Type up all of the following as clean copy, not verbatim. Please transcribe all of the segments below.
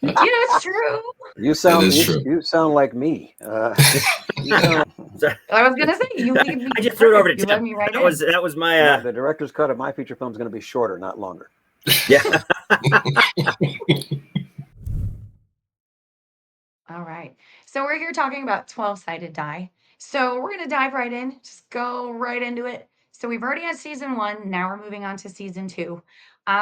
It's true. You sound like me. I was gonna say you lead me. I just threw it over to You Tim. let me right that in. was my the director's cut of my feature film is going to be shorter, not longer. yeah. All right. So we're here talking about 12-sided die. So we're going to dive right in, just go right into it. So we've already had season 1. Now we're moving on to season 2.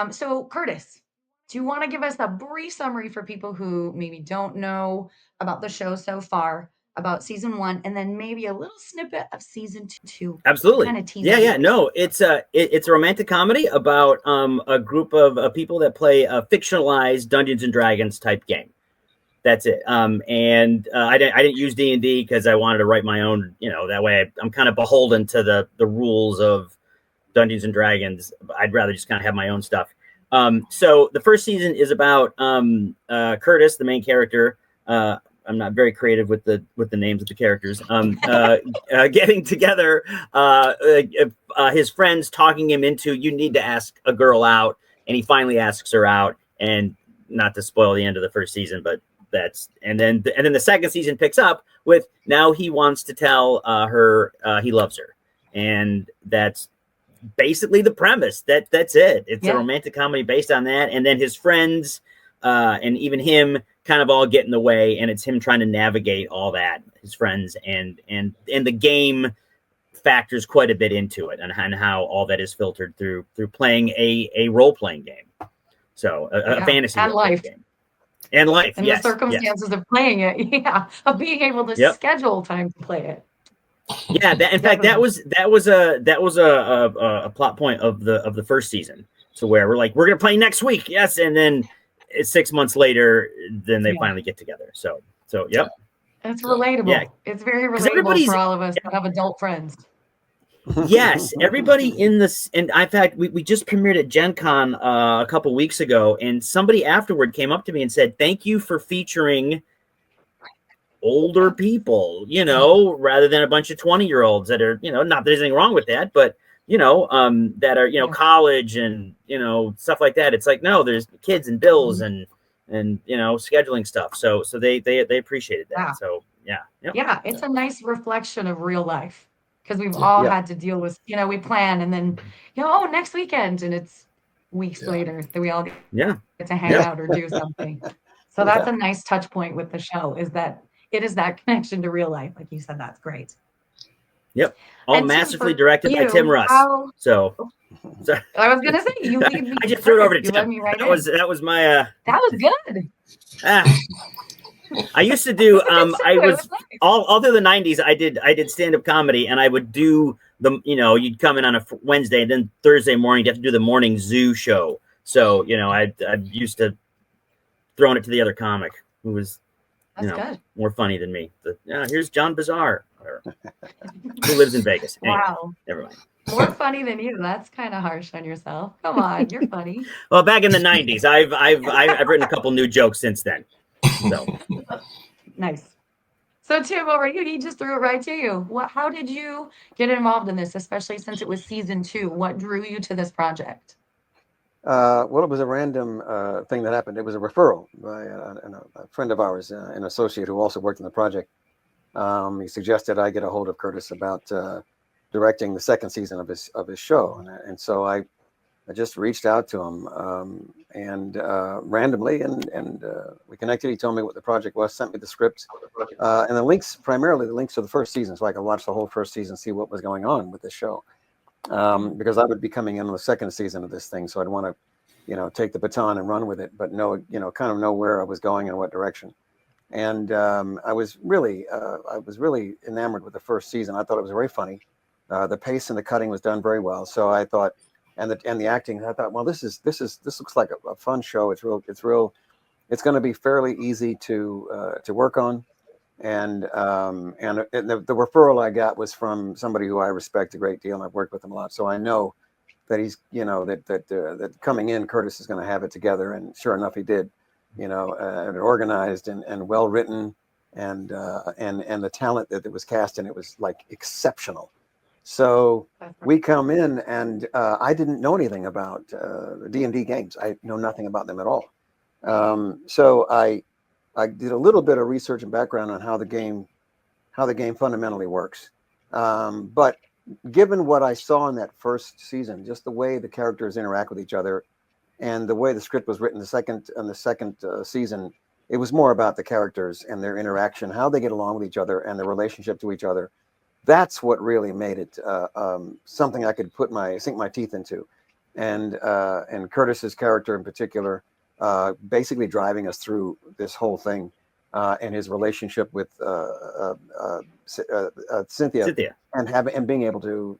So Curtis, do you want to give us a brief summary for people who maybe don't know about the show so far, about season 1, and then maybe a little snippet of season 2? Absolutely. Kind of tease Yeah. viewers. No, it's a romantic comedy about a group of people that play a fictionalized Dungeons and Dragons type game. That's it. And I didn't use D&D because I wanted to write my own. That way I'm kind of beholden to the rules of Dungeons and Dragons. I'd rather just kind of have my own stuff. So the first season is about Curtis, the main character. I'm not very creative with the names of the characters. Getting together, his friends talking him into, you need to ask a girl out, and he finally asks her out. And not to spoil the end of the first season, but and then the second season picks up with now he wants to tell her he loves her, and that's basically the premise. That's it. It's a romantic comedy based on that, and then his friends and even him kind of all get in the way, and it's him trying to navigate all that, his friends, and the game factors quite a bit into it, and how all that is filtered through playing a role-playing game. So a fantasy and life game. And life, and yes, the circumstances of playing it, of being able to schedule time to play it. Yeah, in fact, that was a plot point of the first season. So where we're like, we're gonna play next week, yes, and then 6 months later, then they finally get together. So yep. It's relatable. Yeah. It's very relatable for all of us that have adult friends. Yes, everybody in this, and in fact, we just premiered at Gen Con a couple weeks ago, and somebody afterward came up to me and said, "Thank you for featuring older people, rather than a bunch of 20-year-olds that are, not that there's anything wrong with that, but that are, college and, stuff like that." It's like, no, there's kids and bills and scheduling stuff. So they appreciated that. Yeah. So yeah. Yep. Yeah. It's a nice reflection of real life, because we've all had to deal with, we plan and then, next weekend, and it's weeks later that we all get to hang out or do something. So that's a nice touch point with the show, is that it is that connection to real life. Like you said, that's great. Yep. All masterfully directed by Tim Russ. So I was gonna say, you lead me. I just threw it over to Tim. That was my that was good. I used to do I was nice. all through the 90s. I did stand-up comedy, and I would do you'd come in on a Wednesday, and then Thursday morning you have to do the morning zoo show. So I used to throwing it to the other comic who was good. more funny than me. Here's John Bizarre, who lives in Vegas. Anyway, wow, never mind. More funny than you. That's kind of harsh on yourself. Come on, you're funny. Well, back in the 90s, I've written a couple new jokes since then. So nice. So Tim, over you. He just threw it right to you. How did you get involved in this, especially since it was season 2? What drew you to this project? Well, it was a random thing that happened. It was a referral by a friend of ours, an associate who also worked on the project. He suggested I get a hold of Curtis about directing the second season of his show, and so I just reached out to him and randomly, and we connected. He told me what the project was, sent me the script, and the links, primarily the links to the first season, so I could watch the whole first season, see what was going on with the show. Because I would be coming in on the second season of this thing, so I'd want to, take the baton and run with it, but kind of know where I was going and what direction. And I was really enamored with the first season. I thought it was very funny. The pace and the cutting was done very well. So I thought, and the acting, I thought, well, this looks like a fun show. It's going to be fairly easy to work on. And the referral I got was from somebody who I respect a great deal, and I've worked with him a lot. So I know that he's, that coming in, Curtis is going to have it together. And sure enough, he did. And organized and well written, and the talent that was cast in it was like exceptional. So we come in, and I didn't know anything about D&D games. I know nothing about them at all. So I did a little bit of research and background on how the game fundamentally works. But given what I saw in that first season, just the way the characters interact with each other, and the way the script was written, the second season, it was more about the characters and their interaction, how they get along with each other, and their relationship to each other. That's what really made it something I could sink my teeth into, and Curtis's character in particular, basically driving us through this whole thing, and his relationship with Cynthia, and being able to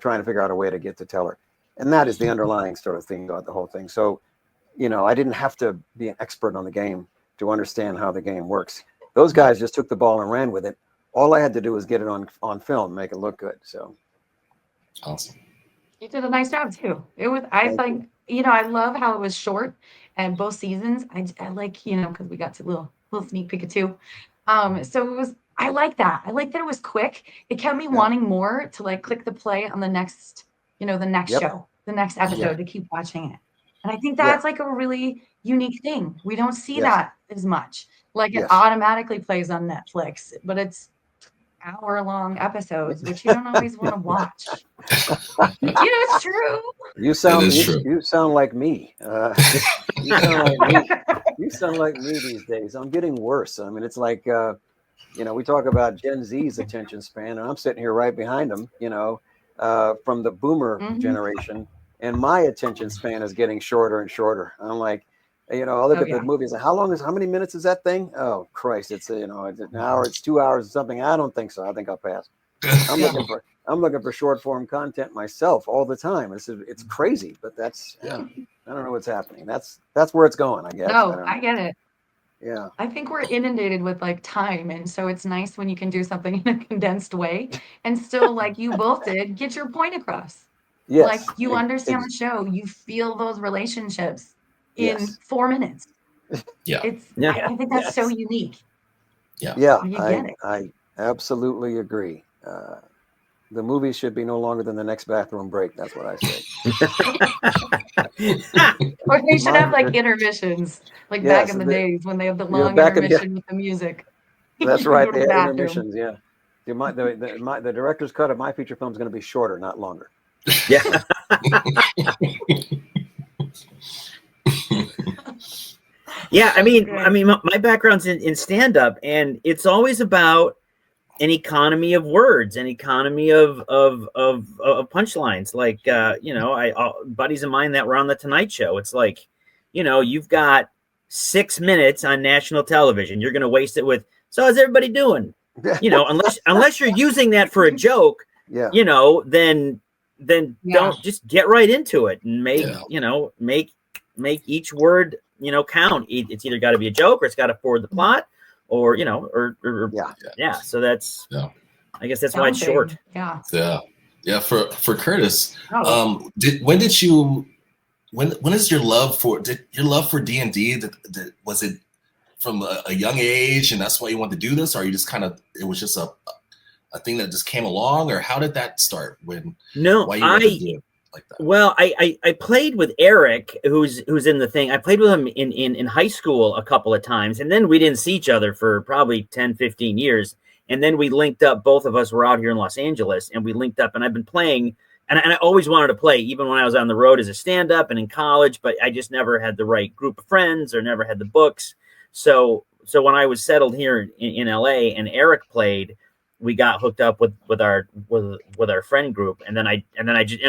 trying to figure out a way to get to tell her, and that is the underlying sort of thing about the whole thing. So, I didn't have to be an expert on the game to understand how the game works. Those guys just took the ball and ran with it. All I had to do was get it on film, make it look good. So awesome. You did a nice job too. It was, I think, I love how it was short and both seasons. I like, because we got to little sneak peek of two. So it was, I like that. I like that it was quick. It kept me wanting more to like click the play on the next, the next show, the next episode to keep watching it. And I think that's like a really unique thing. We don't see that as much. Like it automatically plays on Netflix, but it's hour-long episodes, which you don't always want to watch. It's true. You sound like me. You sound like me these days. I'm getting worse. I mean, it's like we talk about Gen Z's attention span, and I'm sitting here right behind them. From the Boomer generation, and my attention span is getting shorter and shorter. I'm like, I'll look at the movies. How many minutes is that thing? Oh Christ, it's it's an hour, it's 2 hours or something. I don't think so. I think I'll pass. I'm looking for short form content myself all the time. It's crazy, but that's I don't know what's happening. That's where it's going, I guess. No, I get it. Yeah. I think we're inundated with like time, and so it's nice when you can do something in a condensed way and still, like you both did, get your point across. Yes. Like you understand the show, you feel those relationships in 4 minutes. Yeah. I think that's so unique. Yeah. Yeah. You get it. I absolutely agree. The movie should be no longer than the next bathroom break. That's what I say. Or they should have like intermissions, like back in the days when they have the long intermission with the music. That's right. They have intermissions. Yeah. The director's cut of my feature film is going to be shorter, not longer. Yeah. Yeah, I mean, my background's in stand-up, and it's always about an economy of words, an economy of punchlines. Like, buddies of mine that were on the Tonight Show. It's like, you've got 6 minutes on national television. You're going to waste it with, so how's everybody doing? Unless you're using that for a joke, then don't, just get right into it and make each word count. It's either got to be a joke or it's got to forward the plot, or so that's I guess that's why it's short. For Curtis, when is your love for D&D, was it from a young age and that's why you wanted to do this, or you just it was just a thing that just came along, or how did that start? Why you wanted to do it like that? Well, I played with Eric, who's in the thing. I played with him in high school a couple of times, and then we didn't see each other for probably 10, 15 years. And then we linked up. Both of us were out here in Los Angeles, and we linked up, and I've been playing, and I always wanted to play, even when I was on the road as a stand-up and in college, but I just never had the right group of friends or never had the books. So when I was settled here in LA and Eric played, we got hooked up with our friend group, and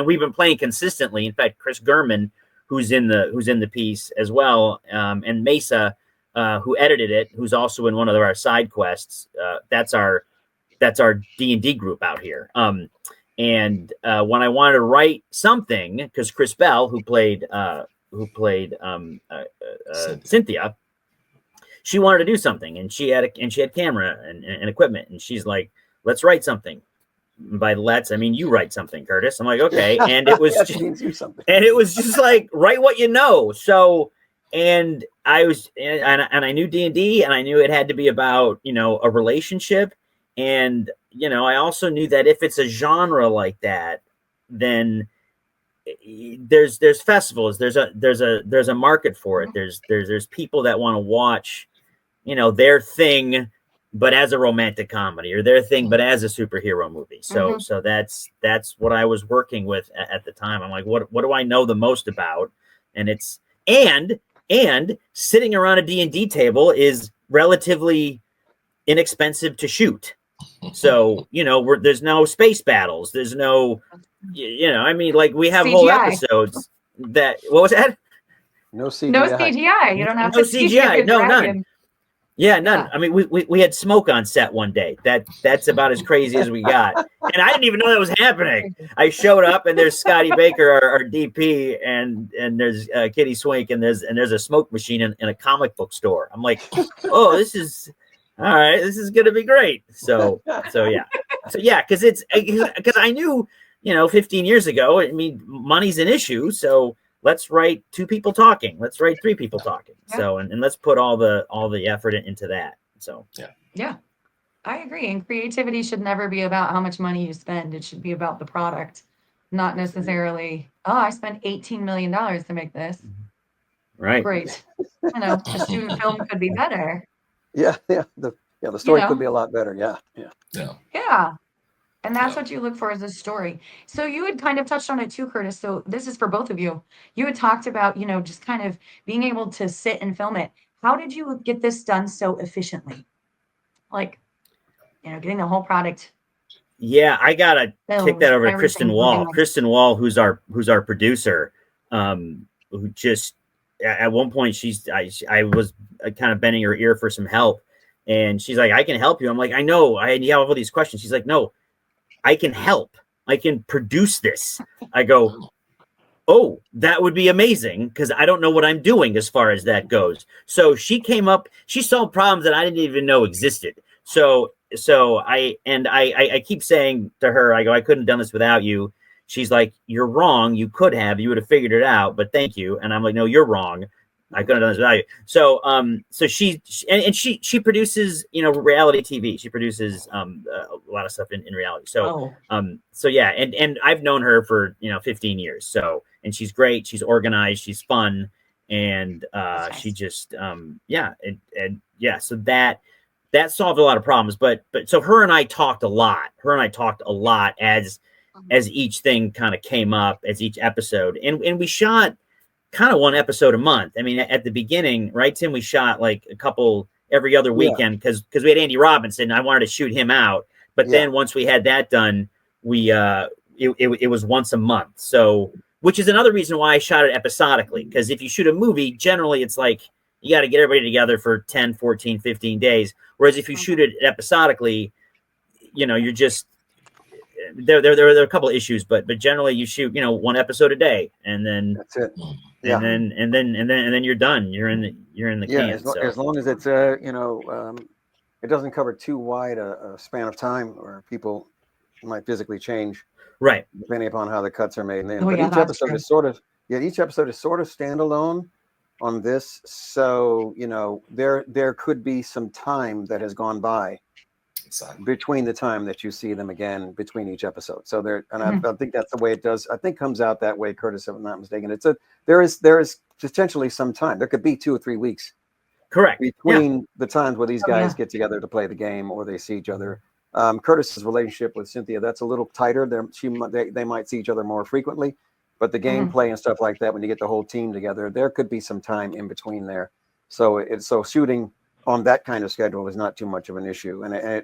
we've been playing consistently. In fact, Chris Gurman, who's in the piece as well, and Mesa, who edited it, who's also in one of our side quests. That's our D&D group out here. And when I wanted to write something, because Chris Bell, who played Cynthia, she wanted to do something, and she had camera and equipment, and she's like, let's write something. By let's, I mean you write something, Curtis. I'm like, okay. And it was just like, write what you know. So, and I was, and I knew D&D, and I knew it had to be about, a relationship. And, I also knew that if it's a genre like that, then there's festivals, there's a market for it. There's people that want to watch, their thing, but as a romantic comedy, or their thing, but as a superhero movie. So that's what I was working with at the time. I'm like, what do I know the most about? And it's and sitting around a D&D table is relatively inexpensive to shoot. So, there's no space battles. There's no, I mean, like we have whole CGI. episodes that, what was that? No CGI. No CGI. You don't have No to see CGI. a No, dragon. none. Yeah, none. Yeah. I mean, we had smoke on set one day. That's about as crazy as we got. And I didn't even know that was happening. I showed up and there's Scotty Baker, our DP, and there's Kitty Swink, and there's a smoke machine in a comic book store. I'm like, oh, this is all right. This is gonna be great. So yeah, because I knew 15 years ago. I mean, money's an issue, so let's write 2 people talking. Let's write 3 people talking. Yeah. So, and let's put all the effort into that. So, yeah, I agree. And creativity should never be about how much money you spend. It should be about the product, not necessarily, I spent $18 million to make this. Right. Great. A student film could be better. Yeah. The story could be a lot better. Yeah. And that's what you look for as a story. So you had kind of touched on it too, Curtis. So this is for both of you. You had talked about, just kind of being able to sit and film it. How did you get this done so efficiently? Like, getting the whole product. Yeah, I gotta kick that over to Kristen Wall. Kristen Wall, who's our producer, who just at one point I was kind of bending her ear for some help, and she's like, "I can help you." I'm like, "I know, I have all these questions." She's like, "No, I can help. I can produce this." I go, "Oh, that would be amazing," because I don't know what I'm doing as far as that goes. So she came up, she solved problems that I didn't even know existed. So I keep saying to her, I go, "I couldn't have done this without you." She's like, "You're wrong. You would have figured it out, but thank you." And I'm like, "No, you're wrong. I couldn't have done this without you." So she produces, reality TV. She produces a lot of stuff in reality. So yeah, and I've known her for 15 years. So, and she's great. She's organized. She's fun, and she just So that solved a lot of problems. But so her and I talked a lot. As each thing kind of came up, as each episode, and we shot kind of one episode a month. I mean, at the beginning, right, Tim, we shot like a couple every other weekend because we had Andy Robinson. I wanted to shoot him out, but then once we had that done, we it was once a month. So, which is another reason why I shot it episodically, because if you shoot a movie, generally it's like you got to get everybody together for 10, 14, 15 days. Whereas if you shoot it episodically, you're just there are a couple of issues, but generally you shoot one episode a day, and then that's it. And then you're done. You're in the can. As long as it's it doesn't cover too wide a span of time where people might physically change, right, depending upon how the cuts are made. But each episode is sort of standalone on this. So there could be some time that has gone by between the time that you see them again between each episode. So I think that's the way it does. I think comes out that way, Curtis, if I'm not mistaken. There is potentially some time. There could be 2 or 3 weeks, correct, between the times where these guys get together to play the game or they see each other. Curtis's relationship with Cynthia, that's a little tighter. They might see each other more frequently, but the gameplay and stuff like that, when you get the whole team together, there could be some time in between there. So shooting on that kind of schedule is not too much of an issue. And I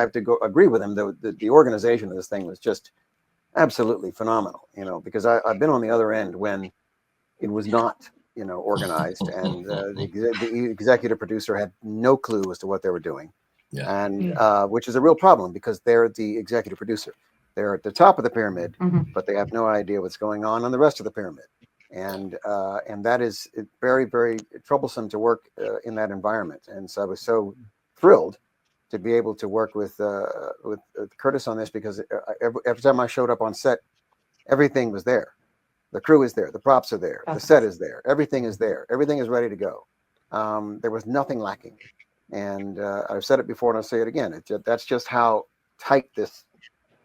have to agree with him. The organization of this thing was just absolutely phenomenal, because I've been on the other end when it was not, organized, and the executive producer had no clue as to what they were doing. And which is a real problem, because they're the executive producer. They're at the top of the pyramid, but they have no idea what's going on the rest of the pyramid. And that is very, very troublesome to work in that environment. And so I was so thrilled to be able to work with Curtis on this, because every time I showed up on set, everything was there. The crew is there. The props are there. The set is there. Everything is there. Everything is ready to go. There was nothing lacking. And I've said it before and I'll say it again. That's just how tight this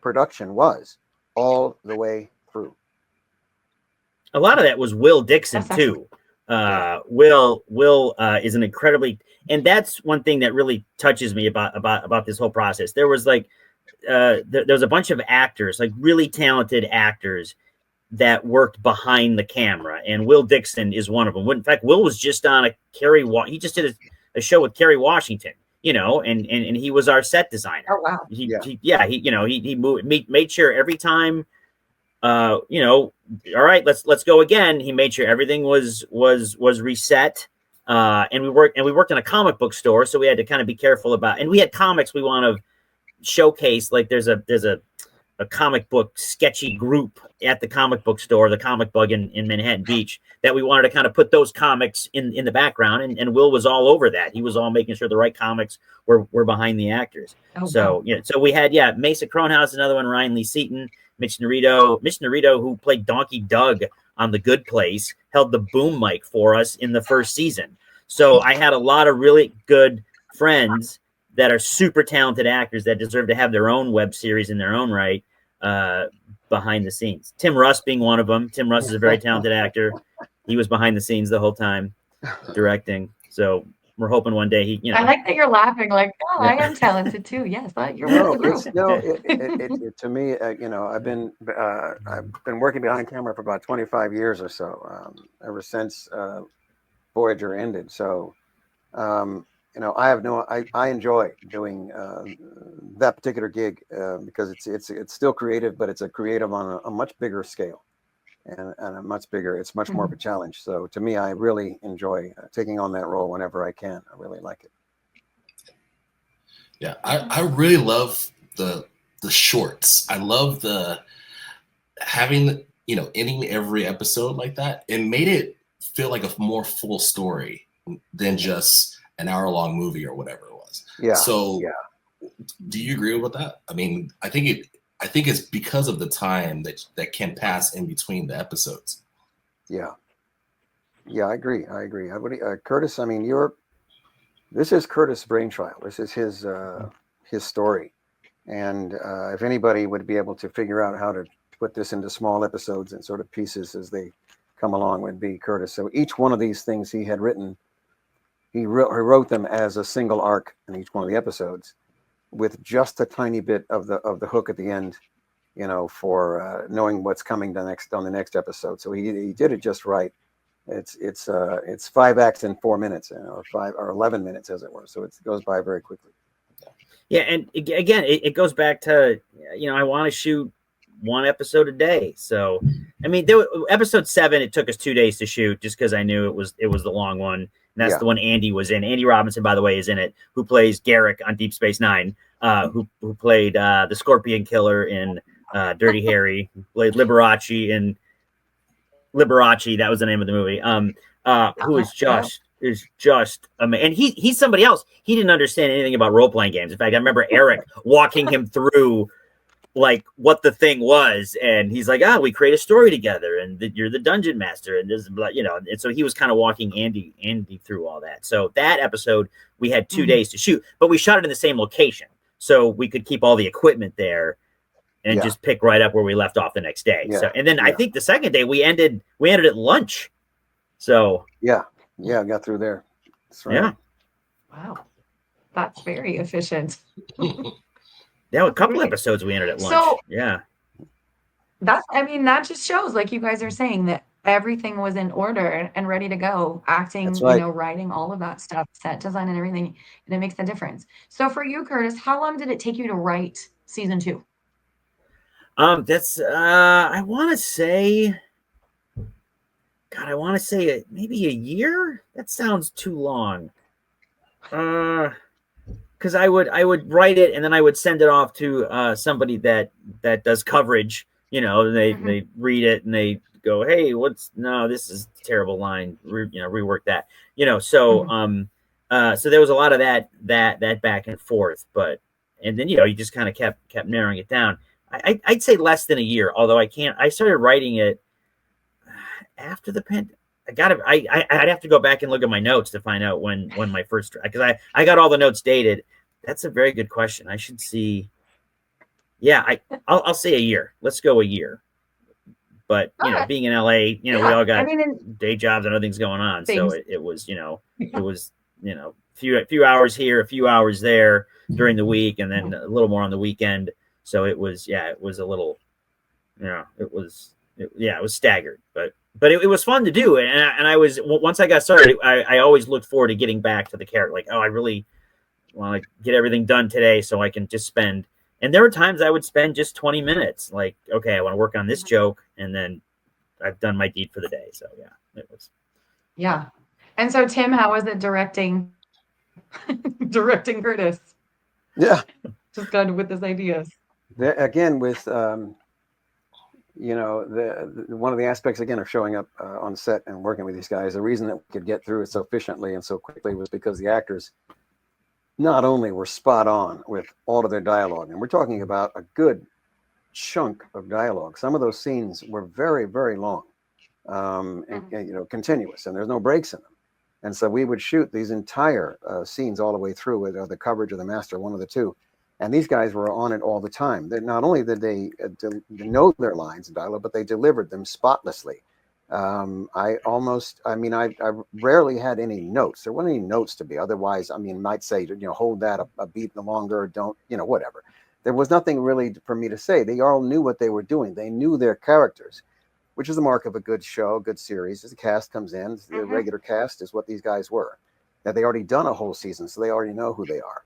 production was all the way through. a lot of that was Will Dixon That's actually too. Will is an incredibly, and that's one thing that really touches me about this whole process. There was like there was a bunch of actors, like really talented actors that worked behind the camera, and Will Dixon is one of them. In fact, Will was just on he just did a show with Kerry Washington, you know, and he was our set designer. Oh wow. He made sure every time, you know, all right, let's go again. He made sure everything was reset. And we worked in a comic book store, so we had to kind of be careful about, and we had comics we want to showcase. Like there's a comic book sketchy group at the comic book store, the Comic Bug in Manhattan Beach, that we wanted to kind of put those comics in the background. And Will was all over that. He was all making sure the right comics were behind the actors. Oh, So, wow. yeah, so we had, Mesa Cronehouse, another one, Ryan Lee Seaton, Mitch Narito, who played Donkey Doug on The Good Place, held the boom mic for us in the first season. So I had a lot of really good friends that are super talented actors that deserve to have their own web series in their own right, behind the scenes. Tim Russ being one of them. Tim Russ is a very talented actor. He was behind the scenes the whole time directing. So we're hoping one day he, you know. I like that you're laughing like, oh, I am talented too. Yes, you're No, one of it's the group. to me, you know, I've been working behind camera for about 25 years or so, ever since Voyager ended. So, you know, I enjoy doing that particular gig because it's still creative, but it's a creative on a much bigger scale, and it's much more of a challenge. So to me, I really enjoy taking on that role whenever I can. I really like it. Yeah, I really love the shorts. I love the having, you know, ending every episode like that. It made it feel like a more full story than just an hour-long movie or whatever it was. Yeah. So do you agree with that? I mean, I think it's because of the time that can pass in between the episodes. Yeah. Yeah, I agree. Curtis, I mean, this is Curtis' brainchild. This is his story. And if anybody would be able to figure out how to put this into small episodes and sort of pieces as they come along, would be Curtis. So each one of these things he had written, he wrote them as a single arc in each one of the episodes, with just a tiny bit of the hook at the end, you know, for knowing what's coming on the next episode. So he did it just right. It's 5 acts in 4 minutes, or 5 or 11 minutes, as it were. So it goes by very quickly. Yeah, and again, it goes back to, you know, I want to shoot one episode a day. So, I mean, episode 7, it took us 2 days to shoot just because I knew it was the long one. And that's the one Andy was in. Andy Robinson, by the way, is in it, who plays Garrick on Deep Space Nine, who played the Scorpion Killer in Dirty Harry, played Liberace in Liberace. That was the name of the movie. Who is just amazing. And he's somebody else. He didn't understand anything about role-playing games. In fact, I remember Eric walking him through like what the thing was, and he's like, we create a story together, and you're the dungeon master, and this, you know, and so he was kind of walking Andy through all that. So that episode we had 2 days to shoot, but we shot it in the same location, so we could keep all the equipment there and just pick right up where we left off the next day. So, and then I think the second day we ended at lunch. So I got through there. That's right. Yeah. Wow, that's very efficient. Yeah, a couple episodes we ended at lunch. So that just shows, like you guys are saying, that everything was in order and ready to go. Acting, That's right. you know, writing, all of that stuff, set design and everything, and it makes a difference. So for you, Curtis, how long did it take you to write season 2? That's I want to say maybe a year. That sounds too long. Because I would write it and then I would send it off to somebody that does coverage, you know, and they read it and they go, hey, this is a terrible line, rework that, you know. So so there was a lot of that back and forth, and then, you know, you just kind of kept narrowing it down. I'd say less than a year, although I started writing it after the pandemic. I'd have to go back and look at my notes to find out when my first, because I got all the notes dated. That's a very good question. I should see. Yeah, I'll say a year. Let's go a year. But Okay. being in LA, we Yeah, all got I mean, day jobs and other things going on. things. So it was, it was, few hours here, a few hours there during the week, and then a little more on the weekend. So it was, it was a little, it was staggered, but it was fun to do. And I was, once I got started, I always looked forward to getting back to the character. Like, I really want to get everything done today so I can just spend. And there were times I would spend just 20 minutes. Like, okay, I want to work on this joke, and then I've done my deed for the day. So it was. Yeah. And so Tim, how was it directing Curtis? Yeah. Just kind of with his ideas. Again, with one of the aspects again of showing up on set and working with these guys, the reason that we could get through it so efficiently and so quickly was because the actors not only were spot on with all of their dialogue, and we're talking about a good chunk of dialogue. Some of those scenes were very, very long, and continuous, and there's no breaks in them. And so we would shoot these entire scenes all the way through with the coverage or the master, one of the two. And these guys were on it all the time. Not only did they know their lines and dialogue, but they delivered them spotlessly. I rarely had any notes. There weren't any notes to be. Otherwise, might say, hold that a beat longer, don't, whatever. There was nothing really for me to say. They all knew what they were doing. They knew their characters, which is the mark of a good show, a good series. As the cast comes in, the regular cast is what these guys were. Now, they already done a whole season, so they already know who they are.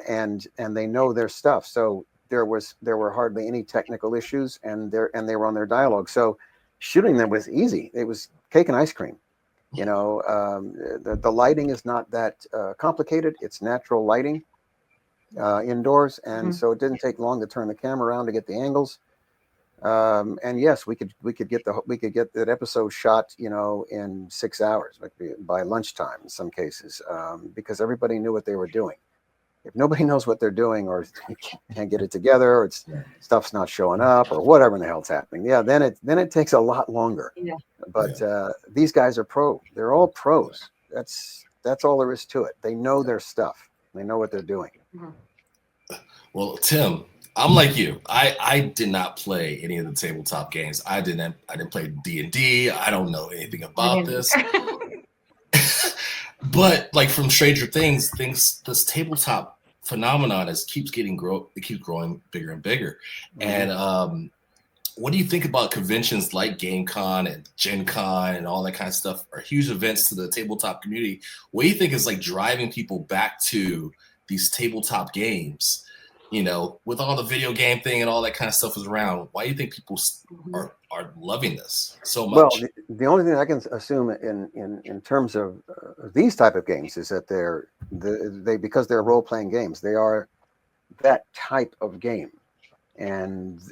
And they know their stuff. So there were hardly any technical issues, and they were on their dialogue. So shooting them was easy. It was cake and ice cream. The lighting is not that complicated. It's natural lighting indoors, and so it didn't take long to turn the camera around to get the angles. And yes, we could get that episode shot, in 6 hours, by lunchtime in some cases, because everybody knew what they were doing. If nobody knows what they're doing, or can't get it together, or stuff's not showing up, or whatever in the hell's happening, then it takes a lot longer. Yeah. But these guys are pro. They're all pros. That's all there is to it. They know their stuff. They know what they're doing. Well, Tim, I'm like you. I did not play any of the tabletop games. I didn't play D&D. I don't know anything about this. But like from Stranger Things, this tabletop phenomenon keeps growing bigger and bigger. And what do you think about conventions like GameCon and Gen Con and all that kind of stuff are huge events to the tabletop community? What do you think is like driving people back to these tabletop games? With all the video game thing and all that kind of stuff is around, why do you think people are loving this so much? Well, the only thing I can assume in terms of these type of games is that because they're role-playing games, they are that type of game, and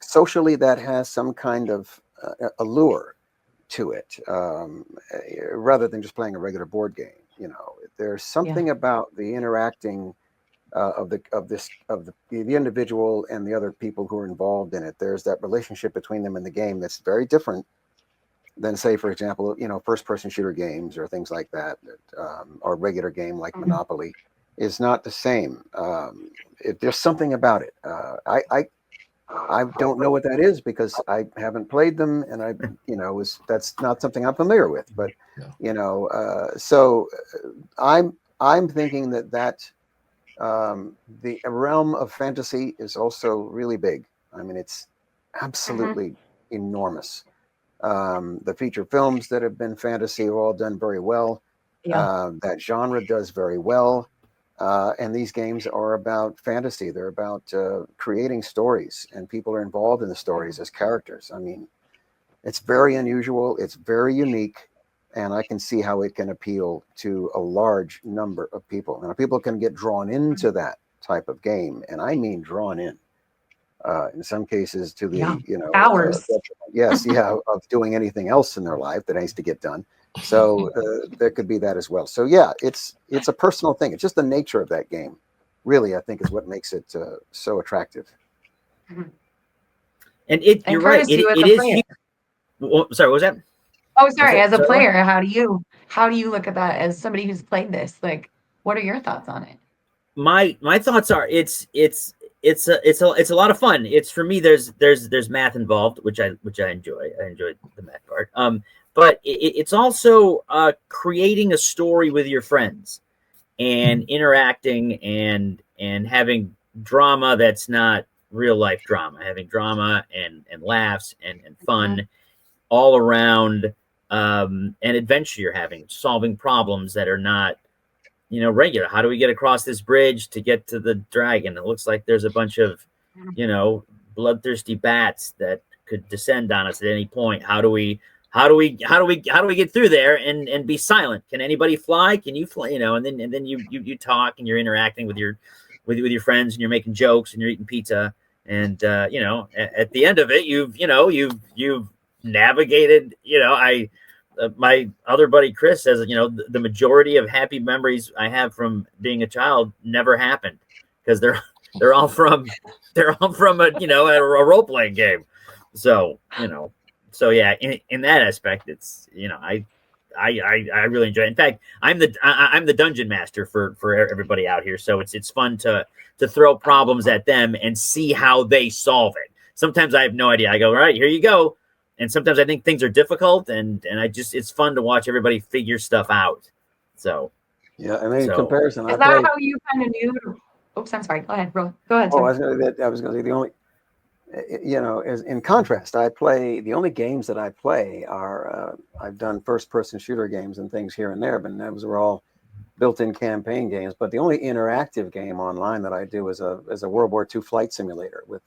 socially that has some kind of allure to it, rather than just playing a regular board game. There's something about the interacting of the individual and the other people who are involved in it. There's that relationship between them in the game that's very different than, say, for example, first-person shooter games or things like that, or a regular game like Monopoly is not the same. There's something about it. I don't know what that is because I haven't played them, and that's not something I'm familiar with. But so I'm thinking that. The realm of fantasy is also really big. It's absolutely enormous. The feature films that have been fantasy have all done very well. That genre does very well. And these games are about fantasy. They're about creating stories, and people are involved in the stories as characters. It's very unusual. It's very unique. And I can see how it can appeal to a large number of people. And people can get drawn into that type of game. And I mean drawn in some cases to the, hours. Of doing anything else in their life that needs to get done. So there could be that as well. So it's a personal thing. It's just the nature of that game, really, I think, is what makes it so attractive. And you're right. It is. Well, sorry, what was that? Oh, sorry. As a player, how do you look at that as somebody who's played this? Like, what are your thoughts on it? My thoughts are it's it's a lot of fun. It's for me. There's math involved, which I enjoy. I enjoy the math part. But it's also creating a story with your friends and interacting and having drama that's not real life drama, having drama and laughs and fun all around, an adventure you're having, solving problems that are not, regular. How do we get across this bridge to get to the dragon? It looks like there's a bunch of, bloodthirsty bats that could descend on us at any point. How do we get through there and be silent? Can anybody fly? Can you fly? And then you talk and you're interacting with your friends and you're making jokes and you're eating pizza. And at the end of it, you've navigated. My other buddy Chris says, the majority of happy memories I have from being a child never happened because they're all from a role playing game. So yeah, in that aspect, it's I really enjoy it. In fact, I'm the dungeon master for everybody out here. So it's fun to throw problems at them and see how they solve it. Sometimes I have no idea. I go, all right, here you go. And sometimes I think things are difficult, and it's fun to watch everybody figure stuff out. So yeah, I mean, in comparison, is that how you kind of knew? Oops, I'm sorry. Go ahead, bro. Go ahead. Oh, I was going to say the only, as in contrast, the only games that I play are I've done first-person shooter games and things here and there, but those were all built-in campaign games. But the only interactive game online that I do is a World War II flight simulator with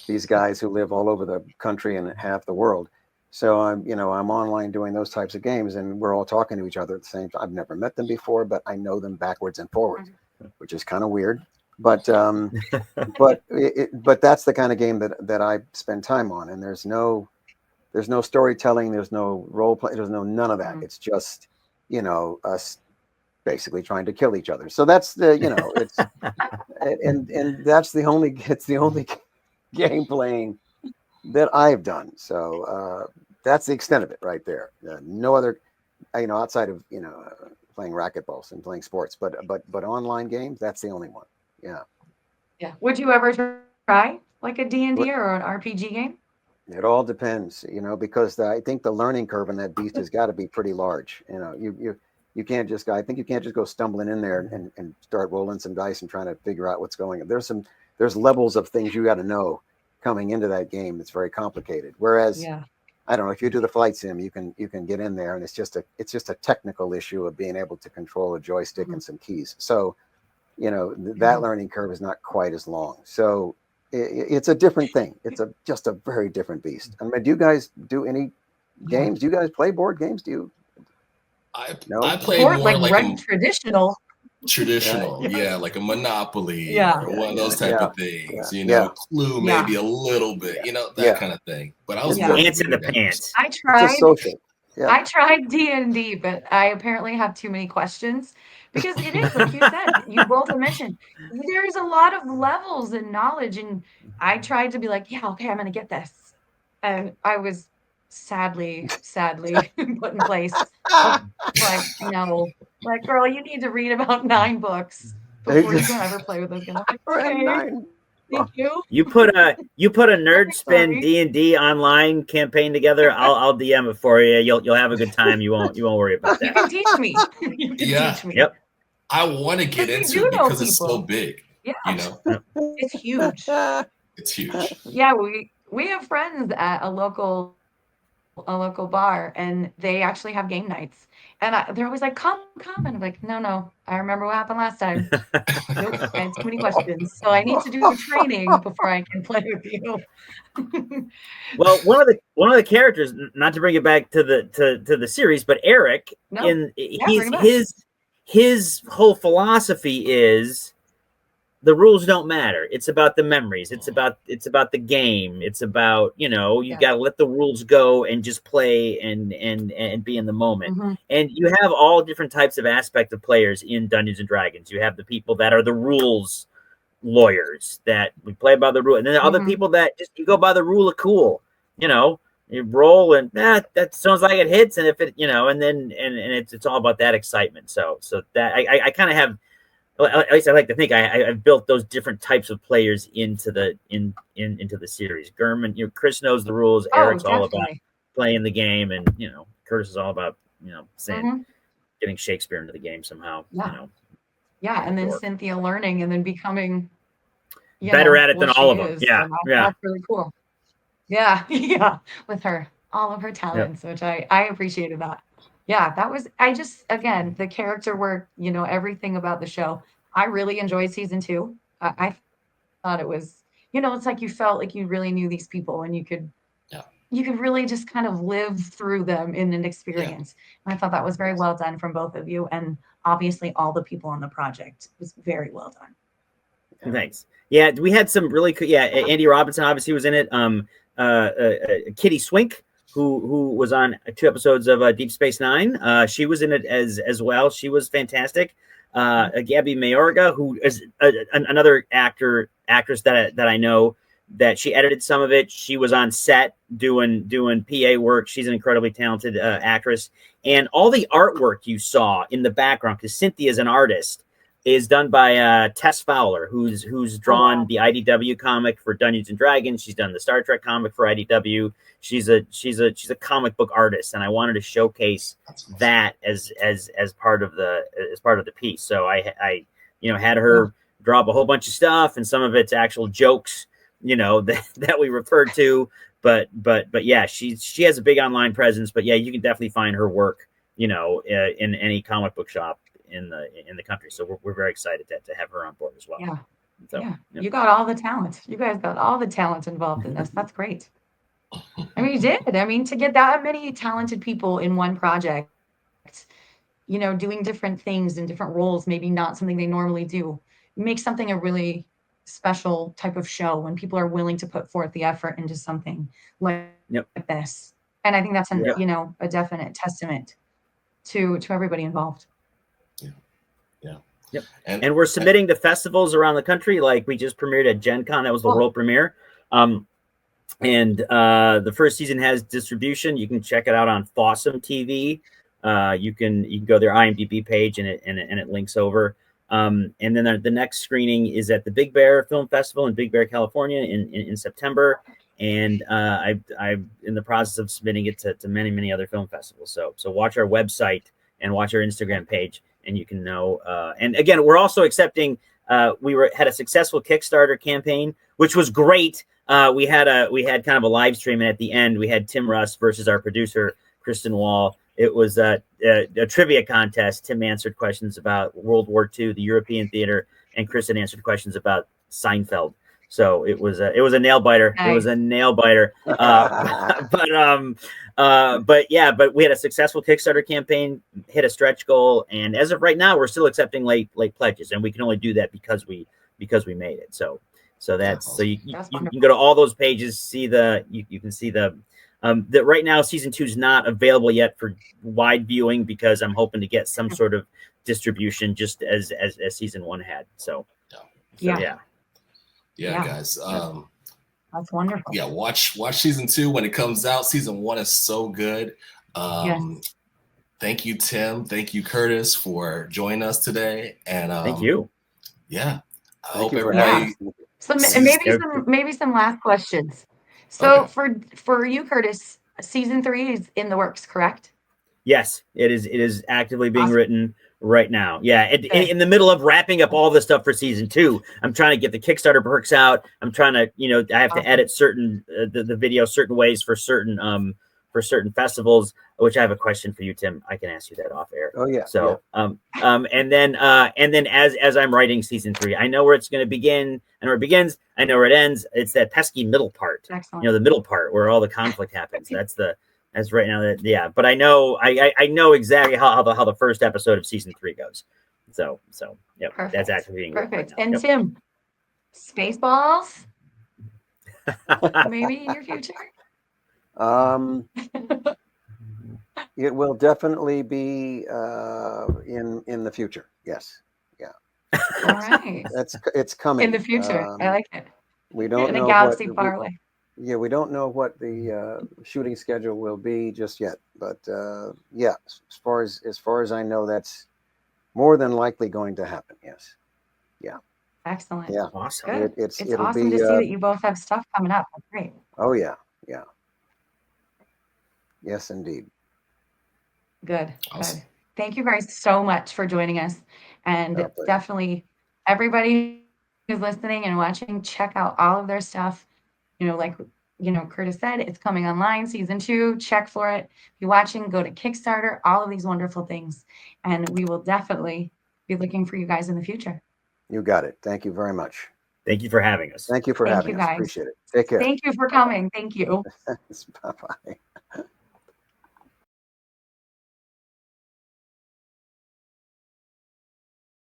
these guys who live all over the country and half the world. So I'm online doing those types of games, and we're all talking to each other at the same time. I've never met them before, but I know them backwards and forwards, which is kind of weird. But but that's the kind of game that I spend time on. And there's no storytelling, there's no role play, there's none of that. It's just us basically trying to kill each other. So that's it's and that's the only game playing that I've done. So that's the extent of it right there. No other, outside of playing racquetballs and playing sports, but online games, that's the only one. Yeah. Would you ever try like a D&D or an RPG game? It all depends, because I think the learning curve in that beast has got to be pretty large. You can't just go. I think you can't just go stumbling in there and start rolling some dice and trying to figure out what's going on. There's levels of things you got to know coming into that game. It's very complicated. Whereas, I don't know, if you do the flight sim, you can get in there and it's just a technical issue of being able to control a joystick and some keys. So, that learning curve is not quite as long. So it's a different thing. It's just a very different beast. I mean, do you guys do any games? Do you guys play board games? Do you? I play more like traditional. Yeah, like a Monopoly or one of those type of things. Clue maybe a little bit, that kind of thing. But I was Ants in the pants. I tried D&D, but I apparently have too many questions because it is like you said. You both have mentioned there is a lot of levels and knowledge, and I tried to be like, yeah, okay, I'm gonna get this, and I was sadly put in place. Like, no, like, girl, you need to read about 9 books before you can ever play with this game. Like, okay, thank you. You put a Nerdspin D&D online campaign together. I'll DM it for you. You'll have a good time. You won't worry about that. You can teach me. Teach me. Yep. I want to get into it because it's so big. Yeah. It's huge. It's huge. Yeah, we have friends at a local bar, and they actually have game nights, and they're always like, come, and I'm like, no, I remember what happened last time. Nope, I had too many questions, so I need to do training before I can play with you. Well, one of the characters, not to bring it back to the series, but Eric, his whole philosophy is the rules don't matter. It's about the memories. It's about the game. It's about, you got to let the rules go and just play and be in the moment. Mm-hmm. And you have all different types of aspects of players in Dungeons and Dragons. You have the people that are the rules lawyers that we play by the rule, and then the other people that just you go by the rule of cool. You roll and that sounds like it hits, and if it, and then it's all about that excitement. So that I kind of have at least I like to think I've built those different types of players into the into the series. Gurman, Chris knows the rules. Oh, Eric's all about definitely. playing the game, and Curtis is all about saying Mhm. getting Shakespeare into the game somehow. Yeah. Yeah, and then Dork. Cynthia learning and then becoming, Better at it than what she all of them. is. Yeah, So yeah. that's really cool. Yeah, yeah, with all of her Yep. talents, which I appreciated that. Yeah, that was again, the character work, everything about the show. I really enjoyed season 2. I thought it was, it's like you felt like you really knew these people and Yeah. you could really just kind of live through them in an Yeah. experience. And I thought that was very well done from both of you, and obviously all the people on the project. It was very well done. Thanks. Yeah, we had some really cool. Yeah, Andy Robinson obviously was in it. Kitty Swink, who was on 2 episodes of Deep Space Nine. She was in it as well. She was fantastic. Gabby Mayorga, who is another actress that I know, that she edited some of it. She was on set doing PA work. She's an incredibly talented actress, and all the artwork you saw in the background, because Cynthia is an artist, is done by Tess Fowler, who's drawn the IDW comic for Dungeons and Dragons. She's done the Star Trek comic for IDW. She's a comic book artist, and I wanted to showcase that as part of the piece. So I had her draw up a whole bunch of stuff, and some of it's actual jokes, that we referred to. But yeah, she has a big online presence. But yeah, you can definitely find her work, in any comic book shop in the country. So we're very excited to have her on board as well. Yeah. So, yeah. Yep. You got all the talent. You guys got all the talent involved in this. That's great. I mean, you did. I mean, to get that many talented people in one project, doing different things in different roles, maybe not something they normally do, makes something a really special type of show when people are willing to put forth the effort into something like this. And I think that's a definite testament to everybody involved. Yep. And we're submitting to festivals around the country. Like we just premiered at Gen Con. That was the world premiere. And the first season has distribution. You can check it out on Fossum TV. You can go to their IMDb page and it links over. And then the next screening is at the Big Bear Film Festival in Big Bear, California in September. And I'm in the process of submitting it to many, many other film festivals. So watch our website and watch our Instagram page, and you can know. And again, we're also accepting. We had a successful Kickstarter campaign, which was great. We had kind of a live stream, and at the end, we had Tim Russ versus our producer Kristen Wall. It was a trivia contest. Tim answered questions about World War II, the European theater, and Kristen answered questions about Seinfeld. So it was a nail biter. Nice. It was a nail biter. But we had a successful Kickstarter campaign, hit a stretch goal, and as of right now, we're still accepting late pledges, and we can only do that because we made it. So you can go to all those pages, see you can see that right now season 2 is not available yet for wide viewing because I'm hoping to get some sort of distribution just as season 1 had. Yeah, guys. That's wonderful. Yeah, watch season 2 when it comes out. Season 1 is so good. Thank you, Tim. Thank you, Curtis, for joining us today. And thank you. Yeah, I hope everybody. So maybe some last questions. So for you, Curtis, season 3 is in the works, correct? Yes, it is. It is actively being written right now. Yeah, in the middle of wrapping up all the stuff for season 2. I'm trying to get the Kickstarter perks out. I'm trying to, I have to edit certain the video certain ways for certain festivals. Which I have a question for you, Tim. I can ask you that off air. Oh yeah. So and then as I'm writing season 3, I know where it's going to begin. I know where it begins. I know where it ends. It's that pesky middle part. Excellent. The middle part where all the conflict happens. That's right now. But I know exactly how the first episode of season 3 goes. So yeah, that's actually being perfect. Right now. And Tim, Spaceballs, maybe in your future. It will definitely be in the future. Yes. Yeah. All right. It's coming in the future. I like it. We don't know in a galaxy far away. Yeah, we don't know what the shooting schedule will be just yet, but yeah, as far as I know, that's more than likely going to happen. Yes. Excellent. Yeah. Awesome. Good. It's It's it'll awesome be. to see that you both have stuff coming up. That's great. Oh yeah. Yeah. Yes, indeed. Good. Awesome. Good. Thank you guys so much for joining us. And Our pleasure. definitely everybody who's listening and watching, check out all of their stuff. Like Curtis said, it's coming online, season 2. Check for it. If you're watching, go to Kickstarter, all of these wonderful things. And we will definitely be looking for you guys in the future. You got it. Thank you very much. Thank you for having us. Thank you for Thank having you us. guys. Appreciate it. Take care. Thank you for coming. Thank you. Bye bye.